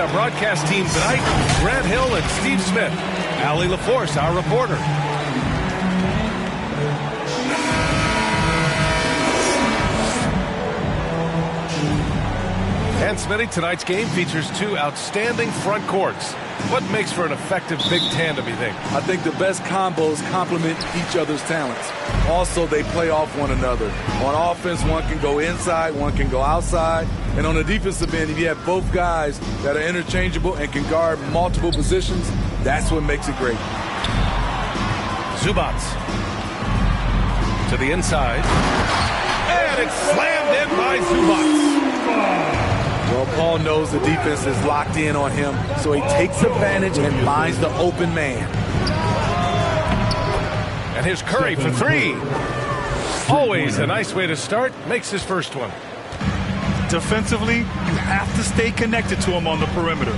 our broadcast team tonight, Grant Hill and Steve Smith. Allie LaForce, our reporter. And Smitty, tonight's game features two outstanding front courts. What makes for an effective big tandem, you think? I think the best combos complement each other's talents. Also, they play off one another. On offense, one can go inside, one can go outside. And on the defensive end, if you have both guys that are interchangeable and can guard multiple positions, that's what makes it great. Zubac to the inside. And it's slammed in by Zubac. Well, Paul knows the defense is locked in on him, so he takes advantage and finds the open man. And here's Curry for three. Always a nice way to start. Makes his first one. Defensively, you have to stay connected to him on the perimeter.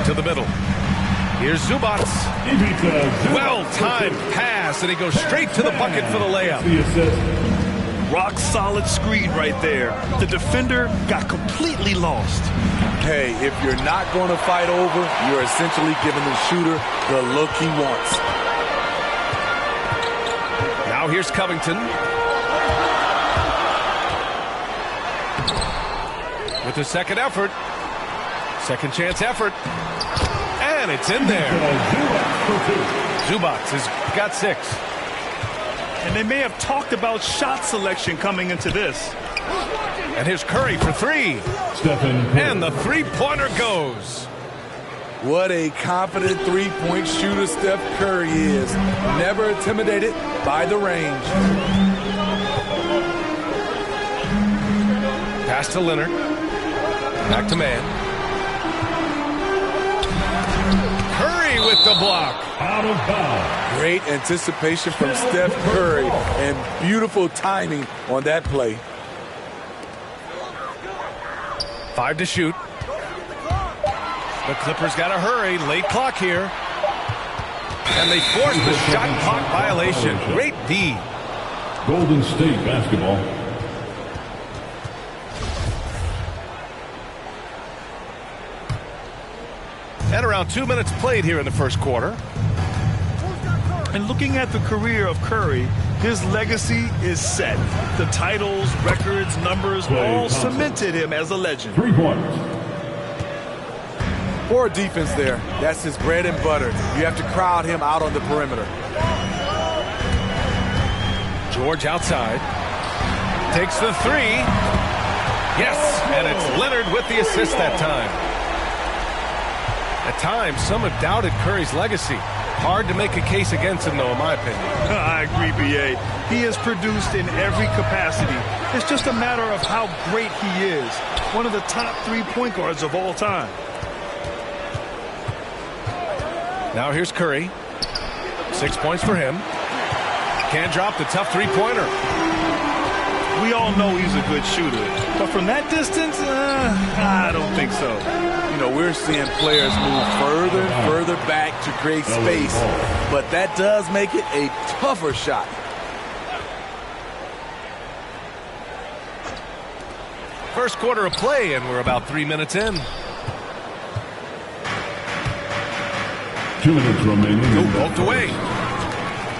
To the middle. Here's Zubac. Well-timed pass, and he goes straight to the bucket for the layup. Rock solid screen right there. The defender got completely lost. Hey, if you're not going to fight over, you're essentially giving the shooter the look he wants. Now here's Covington. With the second effort. Second chance effort. And it's in there. Zubac has got 6. And they may have talked about shot selection coming into this. And here's Curry for three. And the three-pointer goes. What a confident three-point shooter Steph Curry is. Never intimidated by the range. Pass to Leonard. Back to man. Curry with the block. Out of bounds. Great anticipation from Steph Curry and beautiful timing on that play. 5 to shoot. The Clippers got to hurry. Late clock here. And they forced the shot clock violation. Great D. Golden State basketball. And around 2 minutes played here in the first quarter. And looking at the career of Curry, his legacy is set. The titles, records, numbers all cemented him as a legend. 3 points. Poor defense there. That's his bread and butter. You have to crowd him out on the perimeter. George outside. Takes the three. Yes, and it's Leonard with the assist that time. At times, some have doubted Curry's legacy. Hard to make a case against him, though, in my opinion. I agree, B.A. He has produced in every capacity. It's just a matter of how great he is. One of the top 3 point guards of all time. Now here's Curry. 6 points for him. Can't drop the tough three-pointer. We all know he's a good shooter. But from that distance, I don't think so. You know, we're seeing players move further and further back to create space, but that does make it a tougher shot. First quarter of play, and we're about 3 minutes in. 2 minutes remaining. Poked away.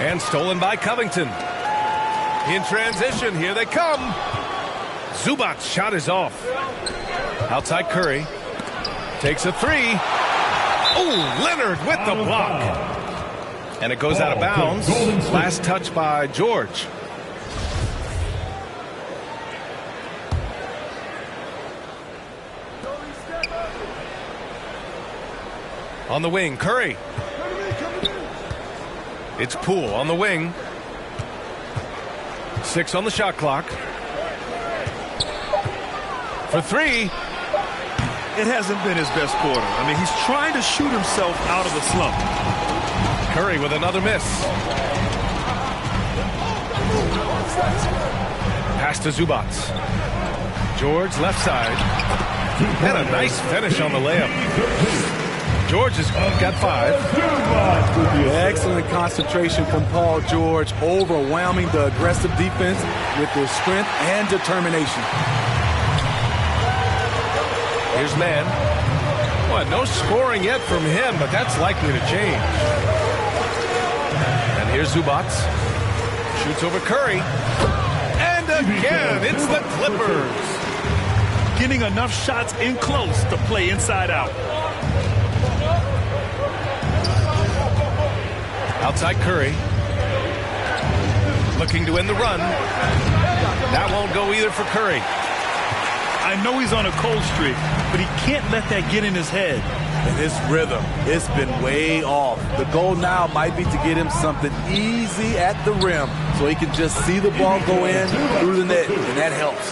And stolen by Covington. In transition, here they come. Zubac's shot is off. Outside Curry. Takes a three. Oh, Leonard with the block. And it goes out of bounds. Last touch by George. On the wing, Curry. It's Poole on the wing. 6 on the shot clock. For three. It hasn't been his best quarter. I mean, he's trying to shoot himself out of the slump. Curry with another miss. Pass to Zubac. George left side. And a nice finish on the layup. George has got 5. Excellent concentration from Paul George, overwhelming the aggressive defense with their strength and determination. Here's Mann. Boy, no scoring yet from him, but that's likely to change. And here's Zubac. Shoots over Curry. And again, it's the Clippers. Getting enough shots in close to play inside out. Outside Curry. Looking to end the run. That won't go either for Curry. I know he's on a cold streak, but he can't let that get in his head. And his rhythm, it's been way off. The goal now might be to get him something easy at the rim so he can just see the ball go in through the net, and that helps.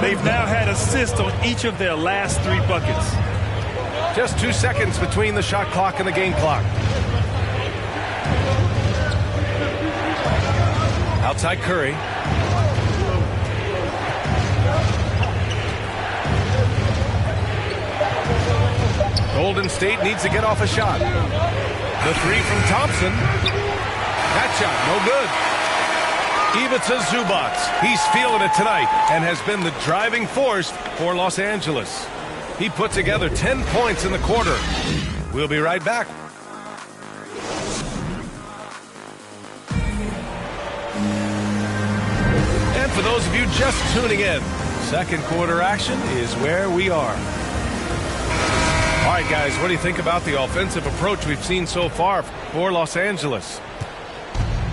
They've now had assists on each of their last 3 buckets. Just 2 seconds between the shot clock and the game clock. Outside Curry. Golden State needs to get off a shot. The 3 from Thompson. That shot, no good. Ivica Zubac. He's feeling it tonight and has been the driving force for Los Angeles. He put together 10 points in the quarter. We'll be right back. And for those of you just tuning in, second quarter action is where we are. All right, guys, what do you think about the offensive approach we've seen so far for Los Angeles?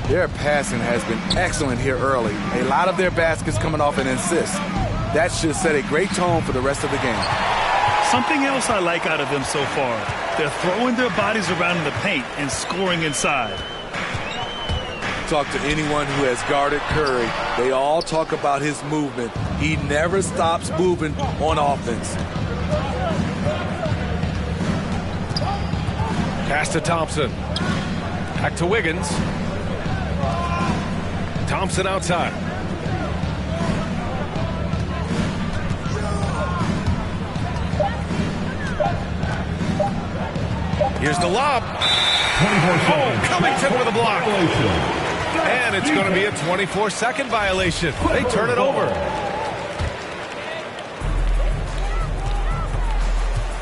Their passing has been excellent here early. A lot of their baskets coming off an assist. That should set a great tone for the rest of the game. Something else I like out of them so far. They're throwing their bodies around in the paint and scoring inside. Talk to anyone who has guarded Curry. They all talk about his movement. He never stops moving on offense. Pass to Thompson. Back to Wiggins. Thompson outside. Here's the lob. Oh, Covington with a block. And it's going to be a 24-second violation. They turn it over.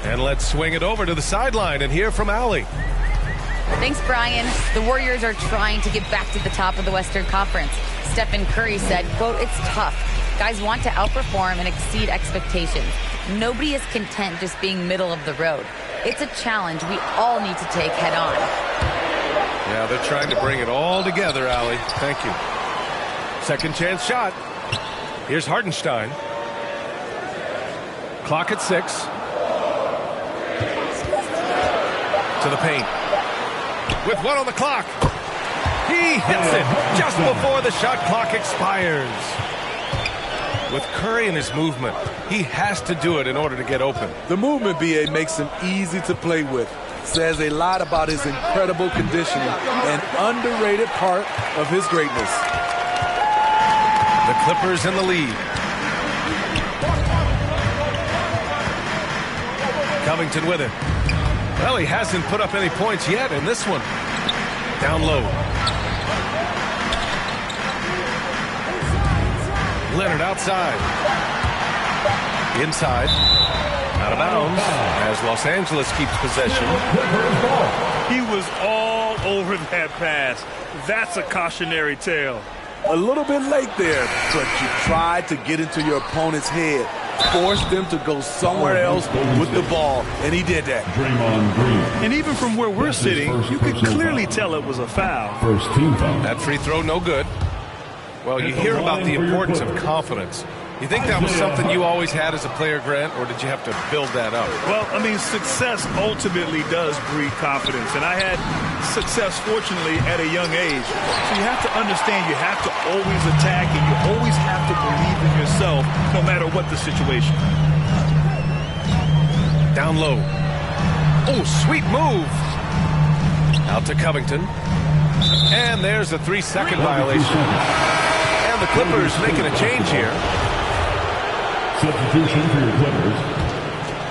And let's swing it over to the sideline and hear from Allie. Thanks, Brian. The Warriors are trying to get back to the top of the Western Conference. Stephen Curry said, quote, "It's tough. Guys want to outperform and exceed expectations. Nobody is content just being middle of the road. It's a challenge we all need to take head on." Yeah, they're trying to bring it all together, Allie. Thank you. Second chance shot. Here's Hartenstein. Clock at 6. To the paint. With 1 on the clock. He hits it just before the shot clock expires. With Curry in his movement, he has to do it in order to get open. The movement, BA, makes him easy to play with. Says a lot about his incredible conditioning, an underrated part of his greatness. The Clippers in the lead. Covington with it. Well, he hasn't put up any points yet in this one. Down low. Leonard outside. Inside. Out of bounds as Los Angeles keeps possession. He was all over that pass. That's a cautionary tale. A little bit late there, but you tried to get into your opponent's head. Forced them to go somewhere else with the ball, and he did that. And even from where we're sitting, you could clearly tell it was a foul. First team foul. That free throw, no good. Well, you hear about the importance of confidence. You think that was something you always had as a player, Grant, or did you have to build that up? Well, I mean, success ultimately does breed confidence, and I had success, fortunately, at a young age. So you have to understand you have to always attack, and you always have to believe in yourself, no matter what the situation. Down low. Oh, sweet move. Out to Covington. And there's a 3-second violation. And the Clippers making a change here. Substitution for your Clippers.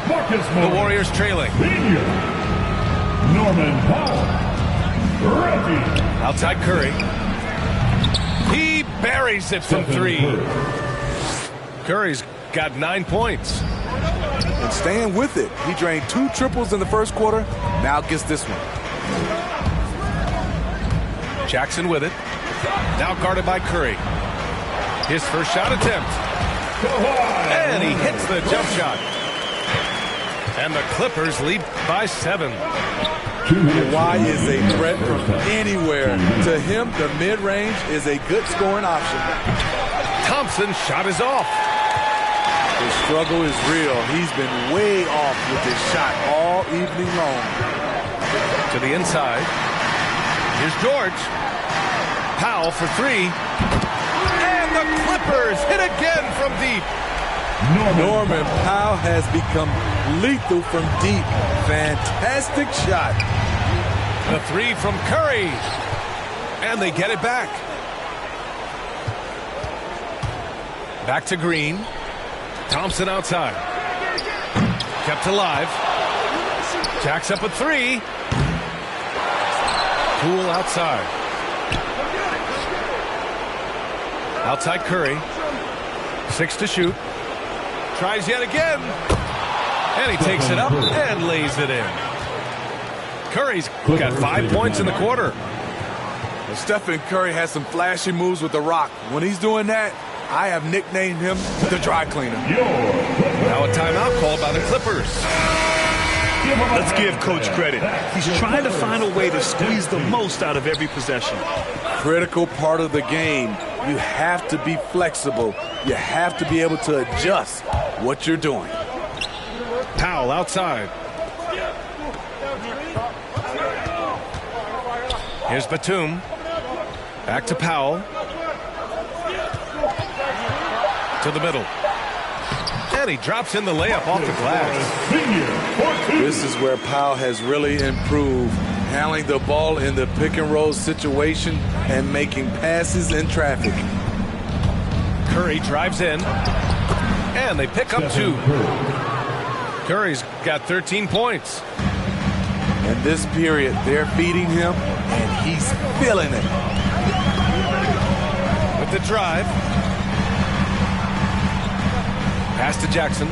Marcus The Warriors trailing. Senior. Norman Powell. Reggie. Outside Curry. He buries it from 3. Curry's got 9 points. And staying with it. He drained 2 triples in the first quarter. Now gets this one. Jackson with it. Now guarded by Curry. His first shot attempt. And he hits the jump shot. And the Clippers lead by 7. Kawhi is a threat from anywhere. To him, the mid-range is a good scoring option. Thompson's shot is off. The struggle is real. He's been way off with his shot all evening long. To the inside. Here's George. Powell for 3. And the Clippers hit again from deep. Norman Powell has become lethal from deep. Fantastic shot. The 3 from Curry. And they get it back. Back to Green. Thompson outside. Kept alive. Jacks up a 3. Poole outside. Outside Curry. 6 to shoot. Tries yet again. And he takes it up and lays it in. Curry's got 5 points in the quarter. Well, Stephen Curry has some flashy moves with the rock. When he's doing that, I have nicknamed him the dry cleaner. Now a timeout called by the Clippers. Let's give Coach credit. He's trying to find a way to squeeze the most out of every possession. Critical part of the game. You have to be flexible. You have to be able to adjust what you're doing. Powell outside. Here's Batum. Back to Powell. To the middle. And he drops in the layup off the glass. This is where Powell has really improved, handling the ball in the pick and roll situation and making passes in traffic. Curry drives in. And they pick up 2. Curry's got 13 points. In this period, they're feeding him, and he's feeling it. With the drive. Pass to Jackson.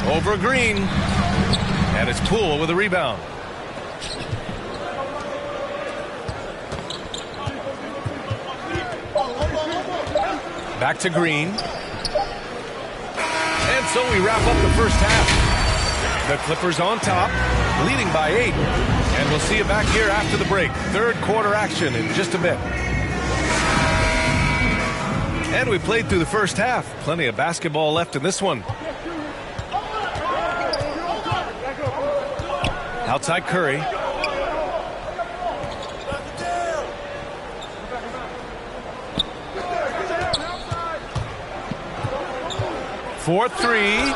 Over Green. And it's Poole with a rebound. Back to Green. And so we wrap up the first half. The Clippers on top, leading by 8. And we'll see you back here after the break. Third quarter action in just a bit. And we played through the first half. Plenty of basketball left in this one. Outside Curry. For 3.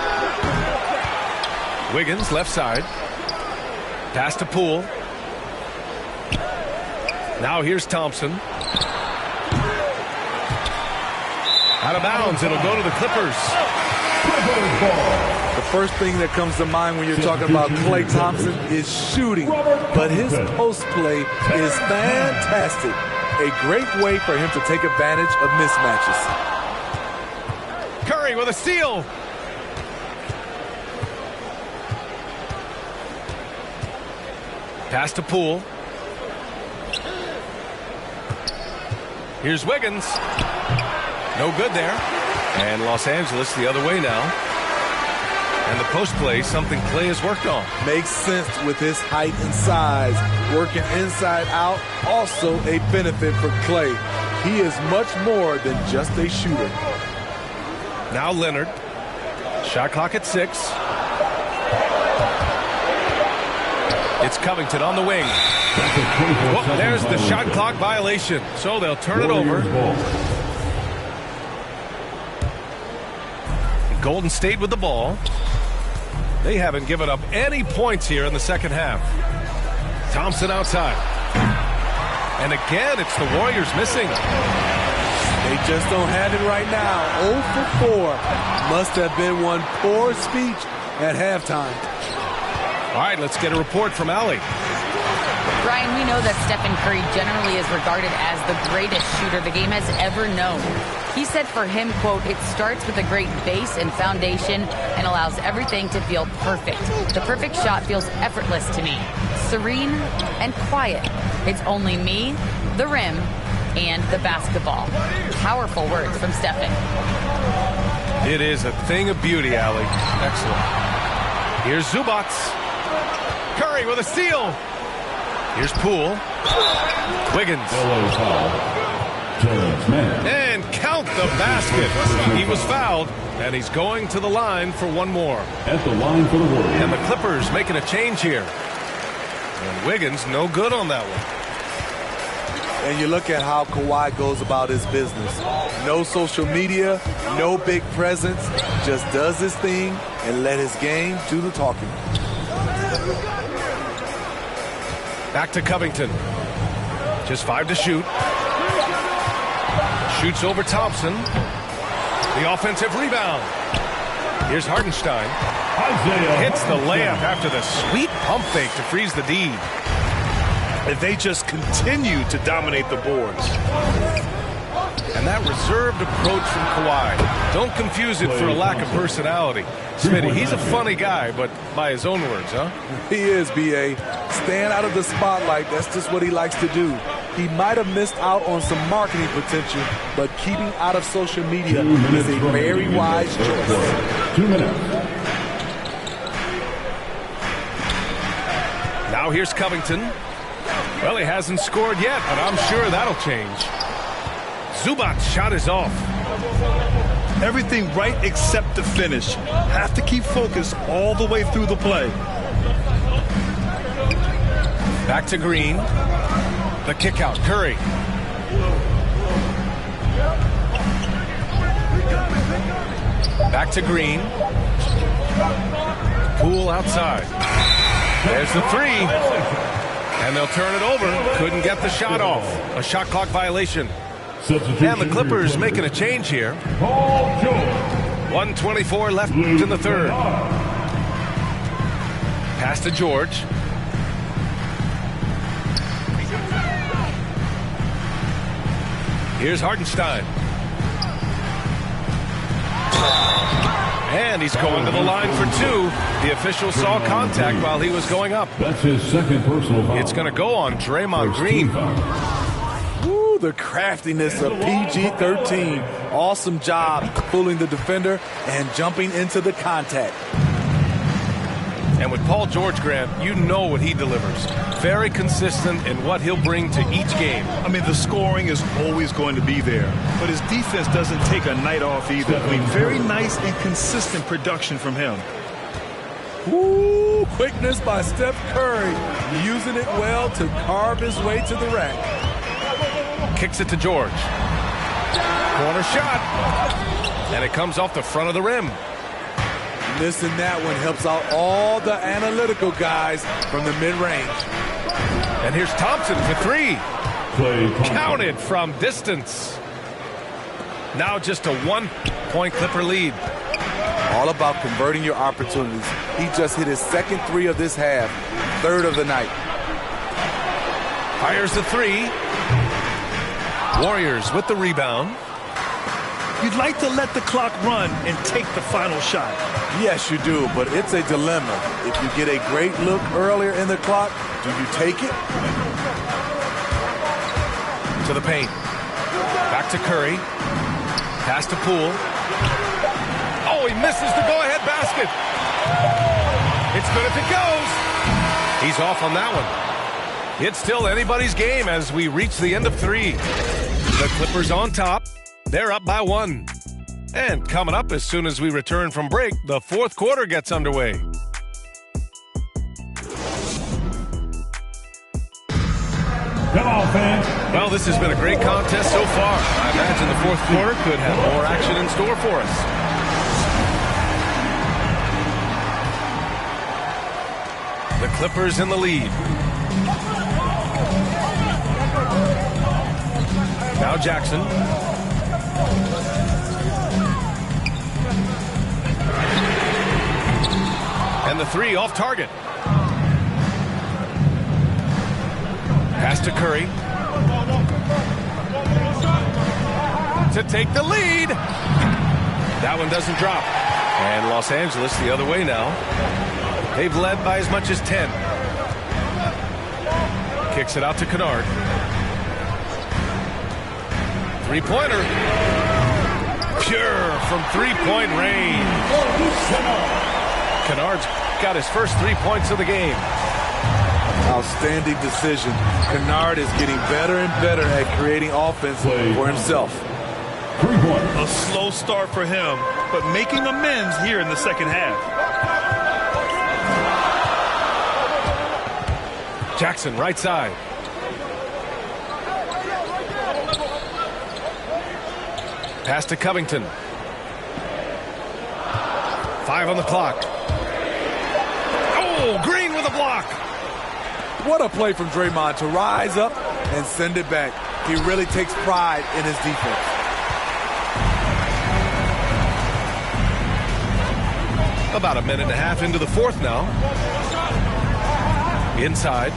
Wiggins left side. Pass to Poole. Now here's Thompson. Out of bounds. It'll go to the Clippers. The first thing that comes to mind when you're talking about Klay Thompson is shooting, but his post play is fantastic. A great way for him to take advantage of mismatches. Curry with a steal. Pass to Poole. Here's Wiggins. No good there. And Los Angeles the other way now. And the post play, something Klay has worked on. Makes sense with his height and size. Working inside out, also a benefit for Klay. He is much more than just a shooter. Now Leonard. Shot clock at 6. It's Covington on the wing. Well, there's the shot clock violation. So they'll turn it over. Golden State with the ball. They haven't given up any points here in the second half. Thompson outside. And again, it's the Warriors missing. They just don't have it right now. 0 for 4. Must have been one poor speech at halftime. All right, let's get a report from Allie. Brian, we know that Stephen Curry generally is regarded as the greatest shooter the game has ever known. He said for him, quote, "It starts with a great base and foundation and allows everything to feel perfect. The perfect shot feels effortless to me, serene and quiet. It's only me, the rim, and the basketball." Powerful words from Stephen. It is a thing of beauty, Allie. Excellent. Here's Zubac. Curry with a steal. Here's Poole. Wiggins. And count the basket. He was fouled, and he's going to the line for one more. At the line for the Warriors. And the Clippers making a change here. And Wiggins no good on that one. And you look at how Kawhi goes about his business. No social media, no big presence, just does his thing and let his game do the talking. Back to Covington. Just 5 to shoot. Shoots over Thompson. The offensive rebound. Here's Hartenstein. Hits the layup after the sweet pump fake to freeze the D. And they just continue to dominate the boards. And that reserved approach from Kawhi. Don't confuse it for a lack of personality. Smitty, he's a funny guy, but by his own words, huh? He is, B.A. Staying out of the spotlight, that's just what he likes to do. He might have missed out on some marketing potential, but keeping out of social media is a very wise choice. 2 minutes. Now here's Covington. Well, he hasn't scored yet, but I'm sure that'll change. Zubac's shot is off. Everything right except the finish. Have to keep focused all the way through the play. Back to Green. The kick out, Curry. Back to Green. Poole outside. There's the three. And they'll turn it over. Couldn't get the shot off. A shot clock violation. And the Clippers making a change here. 1:24 left in the third. Pass to George. Here's Hartenstein. And he's going to the line for 2. The official saw contact while he was going up. That's his second personal foul. It's going to go on Draymond Green. Ooh, the craftiness of PG-13. Awesome job fooling the defender and jumping into the contact. And with Paul George, Grant, you know what he delivers. Very consistent in what he'll bring to each game. I mean, the scoring is always going to be there, but his defense doesn't take a night off either. I mean, very nice and consistent production from him. Ooh, quickness by Steph Curry, using it well to carve his way to the rack. Kicks it to George. Corner shot. And it comes off the front of the rim. Missing that one helps out all the analytical guys from the mid-range. And here's Thompson for 3. Counted from distance. Now just a 1-point Clipper lead. All about converting your opportunities. He just hit his second 3 of this half, 3rd of the night. Fires the 3. Warriors with the rebound. You'd like to let the clock run and take the final shot. Yes, you do, but it's a dilemma. If you get a great look earlier in the clock, do you take it? To the paint. Back to Curry. Pass to Poole. Oh, he misses the go-ahead basket. It's good if it goes. He's off on that one. It's still anybody's game as we reach the end of 3. The Clippers on top. They're up by 1. And coming up as soon as we return from break, the 4th quarter gets underway. Come on, fans. Well, this has been a great contest so far. I imagine the 4th quarter could have more action in store for us. The Clippers in the lead. Now Jackson. And the 3 off target. Pass to Curry. To take the lead. That one doesn't drop. And Los Angeles the other way now. They've led by as much as 10. Kicks it out to Kennard. Three-pointer. Pure from three-point range. Kennard's got his first 3 points of the game. Outstanding decision. Kennard is getting better and better at creating offense for himself. 3 points. A slow start for him, but making amends here in the second half. Jackson, right side. Pass to Covington. 5 on the clock. Oh, Green with a block. What a play from Draymond to rise up and send it back. He really takes pride in his defense. About a minute and a half into the fourth now. Inside.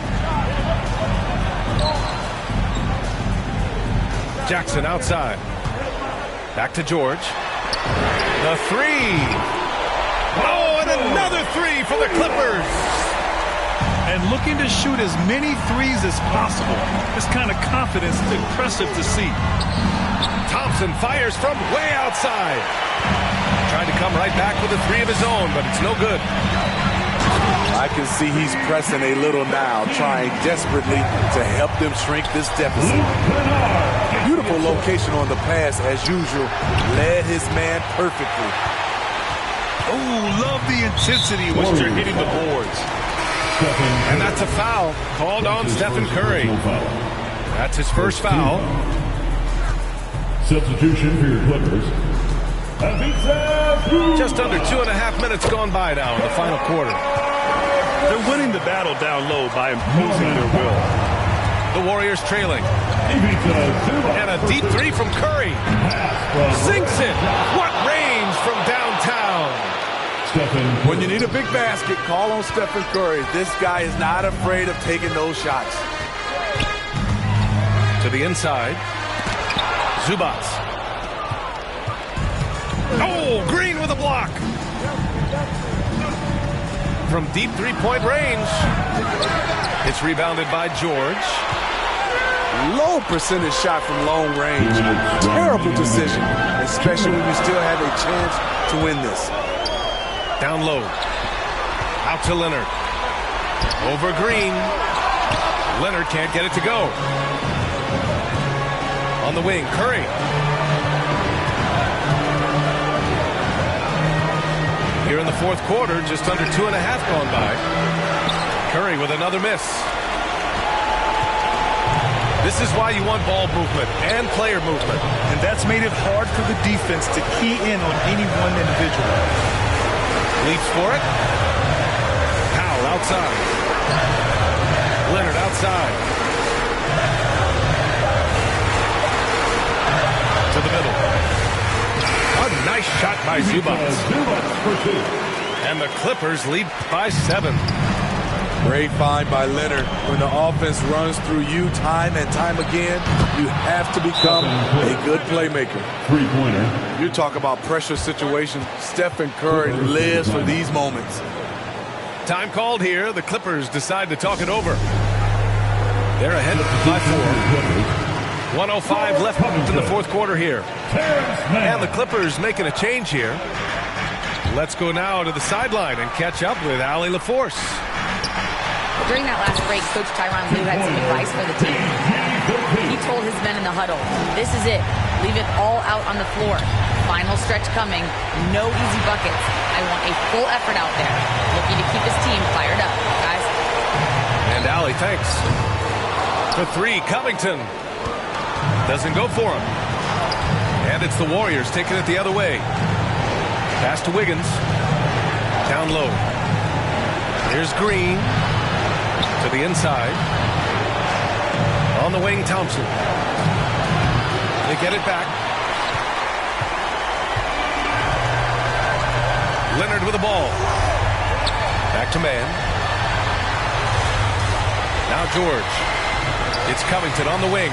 Jackson outside. Back to George. The three. Oh, and another three for the Clippers. And looking to shoot as many threes as possible. This kind of confidence is impressive to see. Thompson fires from way outside. Trying to come right back with a three of his own, but it's no good. I can see he's pressing a little now, trying desperately to help them shrink this deficit. Beautiful location on the pass, as usual. Led his man perfectly. Oh, love the intensity which they're hitting the boards. And that's a foul called on Stephen Curry. That's his first foul. Substitution for your Clippers. Just under 2.5 minutes gone by now in the final quarter. They're winning the battle down low by imposing their will. The Warriors trailing. And a deep three from Curry. Sinks it. What range from downtown. When you need a big basket, call on Stephen Curry. This guy is not afraid of taking those shots. To the inside. Zubats. Oh, Green with a block. From deep three-point range. It's rebounded by George. Low percentage shot from long range. Terrible decision, especially when you still have a chance to win this. Down low. Out to Leonard. Over Green. Leonard can't get it to go. On the wing, Curry. Here in the fourth quarter, just under 2.5 gone by. Curry with another miss. This is why you want ball movement and player movement. And that's made it hard for the defense to key in on any one individual. Leaps for it. Powell outside. Leonard outside. To the middle. A nice shot by Zubats. And the Clippers lead by 7. Great find by Leonard. When the offense runs through you time and time again, you have to become a good playmaker. 3-pointer. You talk about pressure situations. Stephen Curry lives for these moments. Time called here. The Clippers decide to talk it over. They're ahead by 4. 1:05 left in the fourth quarter here. And the Clippers making a change here. Let's go now to the sideline and catch up with Allie LaForce. During that last break, Coach Tyronn Lue had some advice for the team. He told his men in the huddle, this is it. Leave it all out on the floor. Final stretch coming. No easy buckets. I want a full effort out there. Looking to keep his team fired up, guys. And Allie, thanks. For 3, Covington. Doesn't go for him. And it's the Warriors taking it the other way. Pass to Wiggins. Down low. Here's Green. To the inside. On the wing, Thompson. They get it back. Leonard with the ball. Back to man. Now George. It's Covington on the wing.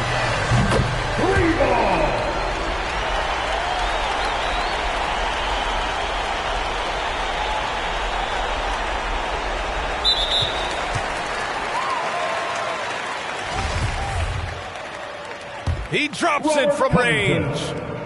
He drops it from range.